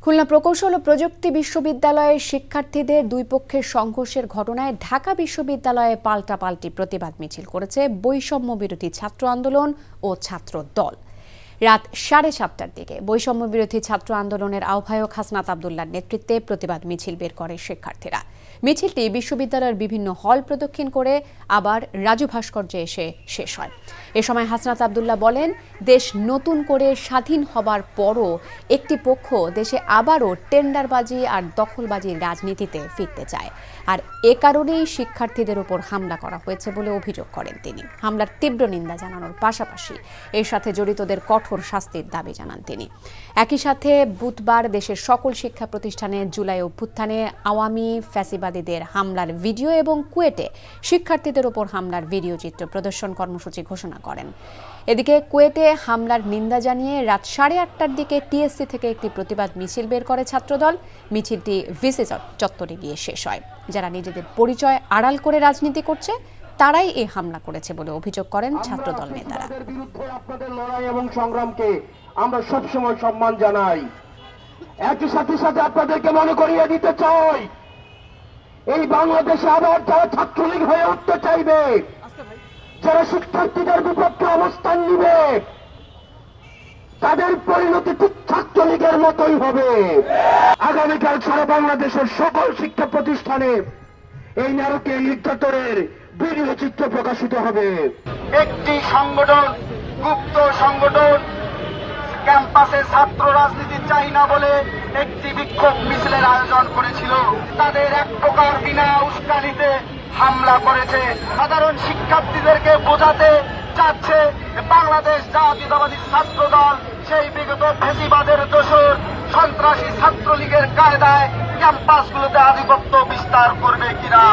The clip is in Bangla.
খুলনা প্রকৌশল ও প্রযুক্তি বিশ্ববিদ্যালয়ের শিক্ষার্থীদের দুই পক্ষের সংঘর্ষের ঘটনায় ঢাকা বিশ্ববিদ্যালয়ে পাল্টাপাল্টি প্রতিবাদ মিছিল করেছে বৈষম্য বিরোধী ছাত্র আন্দোলন ও ছাত্র দল। রাত 7:30টার দিকে বৈষম্য বিরোধী ছাত্র আন্দোলনের আহ্বায়ক হাসনাত আব্দুল্লাহর নেতৃত্বে প্রতিবাদ মিছিল বের করে শিক্ষার্থীরা। মিছিলটি বিশ্ববিদ্যালয়ের বিভিন্ন হল প্রদক্ষিণ করে আবার রাজু ভাস্কর্যে এসে শেষ হয়। এ সময় হাসনাত আব্দুল্লাহ বলেন, দেশ নতুন করে স্বাধীন হবার পরও একটি পক্ষ দেশে আবারও টেন্ডারবাজি আর দখলবাজির রাজনীতিতে ফিরতে চায়, আর এ কারণেই শিক্ষার্থীদের উপর হামলা করা হয়েছে বলে অভিযোগ করেন তিনি। হামলার তীব্র নিন্দা জানানোর পাশাপাশি এর সাথে জড়িতদের কঠোর শাস্তির দাবি জানান তিনি। একই সাথে বুধবার দেশের সকল শিক্ষা প্রতিষ্ঠানে জুলাই অভ্যুত্থানে আওয়ামী ফ্যাসিবাদীদের হামলার ভিডিও এবং কুয়েটে শিক্ষার্থীদের উপর হামলার ভিডিও চিত্র প্রদর্শন কর্মসূচি ঘোষণা করেন। এদিকে কুয়েটে হামলার নিন্দা জানিয়ে রাত 8:30টার দিকে টিএসসি থেকে একটি প্রতিবাদ মিছিল বের করে ছাত্রদল। মিছিলটি ভিসি চত্বরে গিয়ে শেষ হয়। যারা নিজেদের পরিচয় আড়াল করে রাজনীতি করছে তারাই এই হামলা করেছে বলে অভিযোগ করেন ছাত্রদল নেতারা। আপনাদের লড়াই এবং সংগ্রামকে আমরা সবসময় সম্মান জানাই। একই সাথে সাথে আপনাদেরকে মনে করিয়ে দিতে চাই, এই বাংলাদেশে আবার যারা ছাত্রলীগ হয়ে উঠতে চাইবে, যারা শিক্ষার্থীদের বিপক্ষে অবস্থান নিবে, তাদের পরিণতি ঠিক ছাত্রলীগের মতোই হবে। আগামীকাল সারা বাংলাদেশের সকল শিক্ষা প্রতিষ্ঠানে এই নারকীয় নির্যাতনের ভিডিও চিত্র প্রকাশিত হবে। একটি সংগঠন, গুপ্ত সংগঠন, ক্যাম্পাসে ছাত্র রাজনীতি চাই না বলে একটি বিক্ষোভ মিছিলের আয়োজন করেছিল। তাদের এক প্রকার বিনা উস্কানিতে হামলা করেছে। সাধারণ শিক্ষার্থীদেরকে বোঝাতে চাচ্ছে বাংলাদেশ জাতীয়তাবাদী ছাত্র দল সেই বিগত ফ্যাসিবাদের দোসর সন্ত্রাসী ছাত্রলীগের কায়দায় ক্যাম্পাসগুলোতে আধিপত্য বিস্তার করবে কিনা।